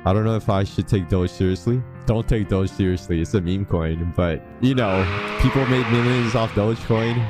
I don't know if I should take Doge seriously. Don't take Doge seriously. It's a meme coin, but you know, people made millions off Dogecoin.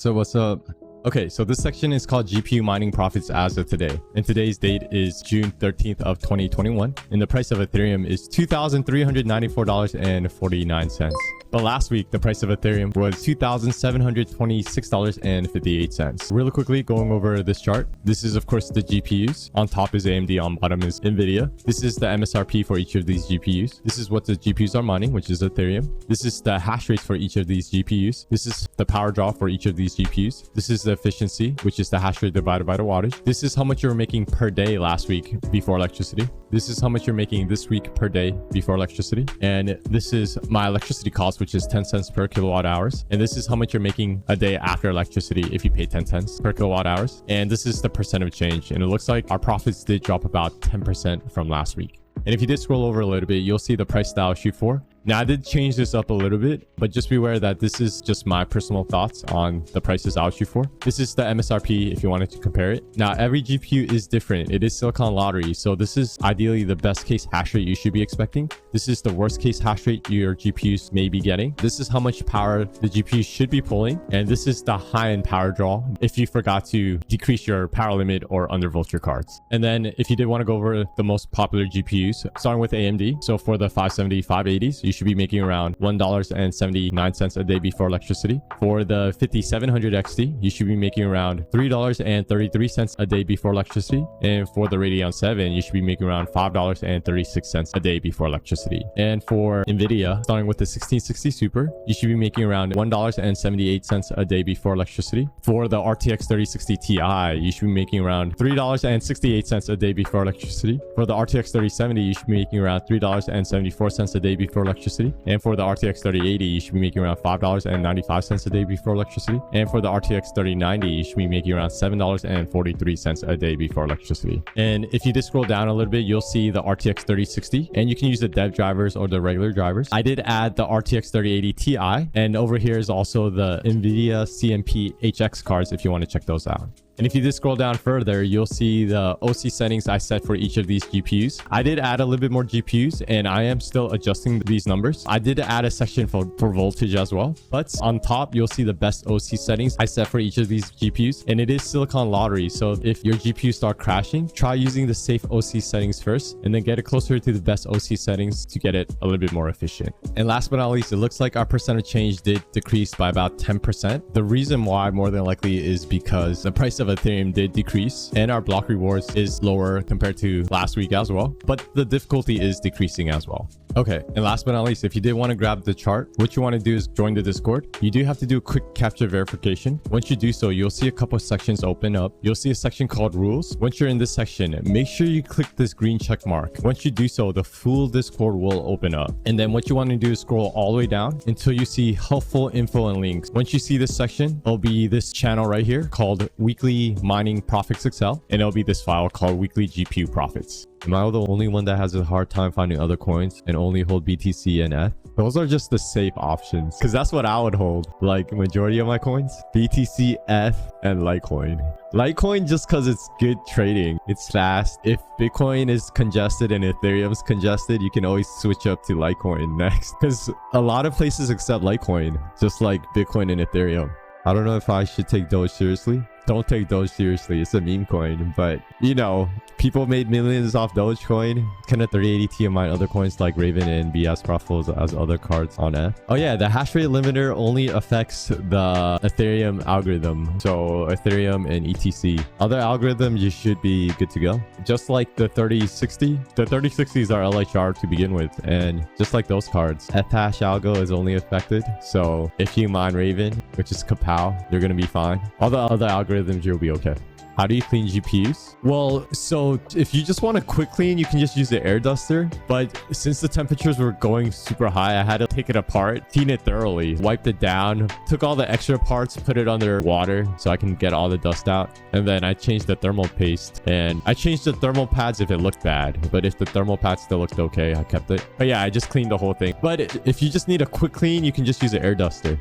What's up? Okay, so this section is called GPU mining profits as of today. And today's date is June 13th of 2021. And the price of Ethereum is $2,394.49. But last week, the price of Ethereum was $2,726.58. Really quickly going over this chart. This is, of course, the GPUs. On top is AMD, on bottom is NVIDIA. This is the MSRP for each of these GPUs. This is what the GPUs are mining, which is Ethereum. This is the hash rates for each of these GPUs. This is the power draw for each of these GPUs. This is the efficiency, which is the hash rate divided by the wattage. This is how much you were making per day last week before electricity. This is how much you're making this week per day before electricity. And this is my electricity cost, which is 10 cents per kilowatt hours. And this is how much you're making a day after electricity if you pay 10 cents per kilowatt hours. And this is the percent of change. And it looks like our profits did drop about 10% from last week. And if you did scroll over a little bit, you'll see the price that I'll shoot for. Now, I did change this up a little bit, but just be aware that this is just my personal thoughts on the prices I'll shoot for. This is the MSRP if you wanted to compare it. Now, every GPU is different. It is Silicon Lottery. So this is ideally the best case hash rate you should be expecting. This is the worst case hash rate your GPUs may be getting. This is how much power the GPU should be pulling. And this is the high-end power draw if you forgot to decrease your power limit or undervolt your cards. And then if you did want to go over the most popular GPUs, starting with AMD. So for the 570, 580s, you should be making around $1.79 a day before electricity. For the 5700 XT, you should be making around $3.33 a day before electricity. And for the Radeon 7, you should be making around $5.36 a day before electricity. And for NVIDIA, starting with the 1660 Super, you should be making around $1.78 a day before electricity. For the RTX 3060 Ti, you should be making around $3.68 a day before electricity. For the RTX 3070, you should be making around $3.74 a day before electricity. And for the RTX 3080, you should be making around $5.95 a day before electricity. And for the RTX 3090, you should be making around $7.43 a day before electricity. And if you just scroll down a little bit, you'll see the RTX 3060, and you can use the dev drivers or the regular drivers. I did add the RTX 3080 Ti, and over here is also the NVIDIA CMP HX cards if you want to check those out. And if you just scroll down further, you'll see the OC settings I set for each of these GPUs. I did add a little bit more GPUs, and I am still adjusting these numbers. I did add a section for voltage as well. But on top, you'll see the best OC settings I set for each of these GPUs. And it is Silicon Lottery. So if your GPUs start crashing, try using the safe OC settings first, and then get it closer to the best OC settings to get it a little bit more efficient. And last but not least, it looks like our percent of change did decrease by about 10%. The reason why more than likely is because the price of Ethereum did decrease and our block rewards is lower compared to last week as well, but the difficulty is decreasing as well. Okay, and last but not least, if you did want to grab the chart, what you want to do is join the Discord. You do have to do a quick captcha verification. Once you do so, you'll see a couple of sections open up. You'll see a section called rules. Once you're in this section, make sure you click this green check mark. Once you do so, the full Discord will open up. And then what you want to do is scroll all the way down until you see helpful info and links. Once you see this section, it'll be this channel right here called Weekly Mining Profits Excel, and it'll be this file called Weekly GPU Profits. Am I the only one that has a hard time finding other coins and only hold BTC and ETH? Those are just the safe options, because that's what I would hold. Like majority of my coins, BTC, ETH, and Litecoin. Litecoin just because it's good trading. It's fast. If Bitcoin is congested and Ethereum's congested, you can always switch up to Litecoin next, because a lot of places accept Litecoin, just like Bitcoin and Ethereum. I don't know if I should take Doge seriously. Don't take Doge seriously. It's a meme coin, but you know, people made millions off Dogecoin. Kind of 3080 Ti mine other coins like Raven and BS profitable as other cards on ETH. Oh yeah, the hash rate limiter only affects the Ethereum algorithm. So Ethereum and ETC. Other algorithms, you should be good to go. Just like the 3060. The 3060s are LHR to begin with. And just like those cards, Ethash algo is only affected. So if you mine Raven, which is Kapow, you're going to be fine. All the other algorithms, you'll be okay. How do you clean GPUs? Well, so if you just want a quick clean, you can just use the air duster. But since the temperatures were going super high, I had to take it apart, clean it thoroughly, wiped it down, took all the extra parts, put it under water so I can get all the dust out. And then I changed the thermal paste, and I changed the thermal pads if it looked bad. But if the thermal pads still looked okay, I kept it. But yeah, I just cleaned the whole thing. But if you just need a quick clean, you can just use an air duster.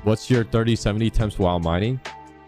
What's your 3070 temps while mining?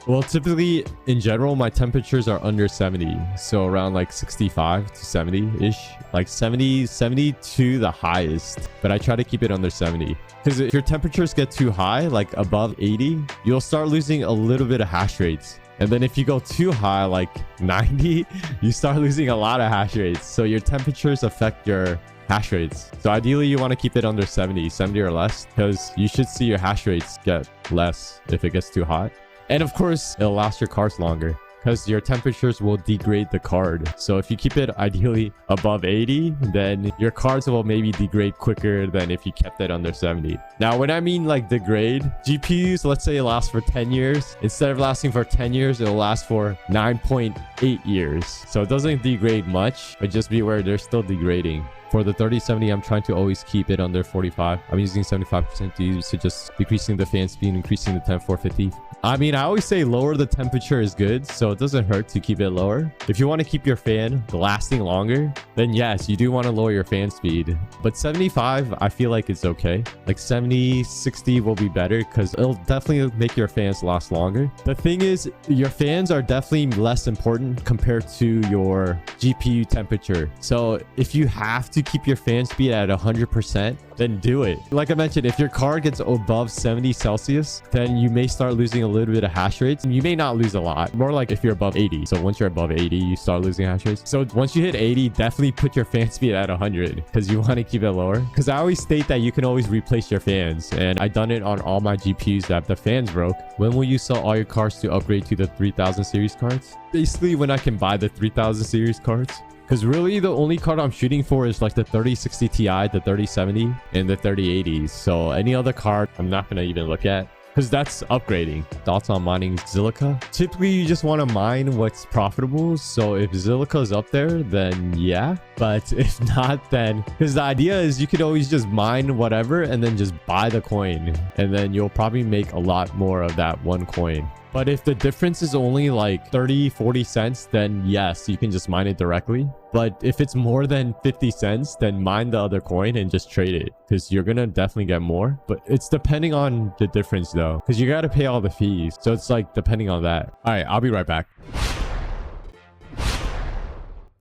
Well, typically in general, my temperatures are under 70. So around like 65 to 70-ish, like 70 to the highest. But I try to keep it under 70. Because if your temperatures get too high, like above 80, you'll start losing a little bit of hash rates. And then if you go too high, like 90, you start losing a lot of hash rates. So your temperatures affect your hash rates. So ideally you want to keep it under 70 or less, because you should see your hash rates get less if it gets too hot. And of course, it'll last your cards longer because your temperatures will degrade the card. So if you keep it ideally above 80, then your cards will maybe degrade quicker than if you kept it under 70. Now, when I mean like degrade, GPUs, let's say it lasts for 10 years. Instead of lasting for 10 years, it'll last for 9.8 years. So it doesn't degrade much, but just be aware they're still degrading. For the 3070, I'm trying to always keep it under 45. I'm using 75% to just decreasing the fan speed, increasing the temp 450. I mean, I always say lower the temperature is good, so it doesn't hurt to keep it lower. If you want to keep your fan lasting longer, then yes, you do want to lower your fan speed. But 75, I feel like it's okay. Like 70, 60 will be better because it'll definitely make your fans last longer. The thing is, your fans are definitely less important compared to your GPU temperature. So if you have to keep your fan speed at 100%, then do it. Like I mentioned, if your card gets above 70 Celsius, then you may start losing a little bit of hash rates. You may not lose a lot, more like if you're above 80. So once you're above 80, you start losing hash rates. So once you hit 80, definitely put your fan speed at 100 because you want to keep it lower. Because I always state that you can always replace your fans, and I've done it on all my GPUs that the fans broke. When will you sell all your cards to upgrade to the 3000 series cards? Basically when I can buy the 3000 series cards. Because really the only card I'm shooting for is like the 3060 Ti, the 3070, and the 3080. So any other card I'm not going to even look at because that's upgrading. Thoughts on mining Zilliqa? Typically you just want to mine what's profitable. So if Zilliqa is up there, then yeah. But if not, then because the idea is you could always just mine whatever and then just buy the coin. And then you'll probably make a lot more of that one coin. But if the difference is only like 30-40 cents, then yes, you can just mine it directly. But if it's more than 50 cents, then mine the other coin and just trade it because you're going to definitely get more. But it's depending on the difference though, because you got to pay all the fees. So it's like depending on that. All right, I'll be right back.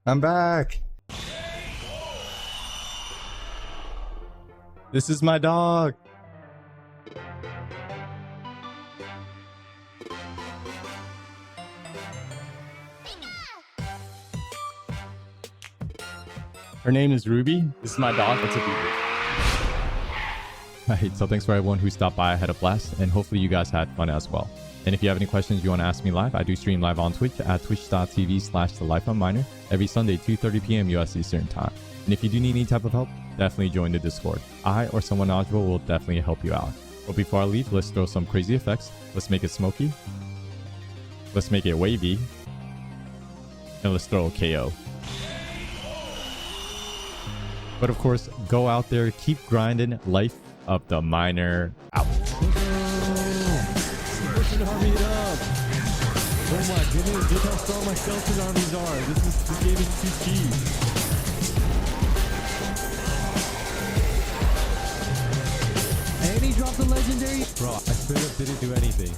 I'm back. This is my dog. Her name is Ruby. This is my dog. It's a beaver. Alright, so thanks for everyone who stopped by. I had a blast, and hopefully you guys had fun as well. And if you have any questions you want to ask me live, I do stream live on Twitch at twitch.tv/thelifeofminer every Sunday, 2:30 p.m. US Eastern Time. And if you do need any type of help, definitely join the Discord. I or someone knowledgeable will definitely help you out. But before I leave, let's throw some crazy effects. Let's make it smoky. Let's make it wavy. And let's throw a KO. But of course, go out there, keep grinding. Life of the miner out. Oh my goodness, look how strong my skeleton armies are. This game is too cheap. And he dropped the legendary. Bro, I straight up didn't do anything.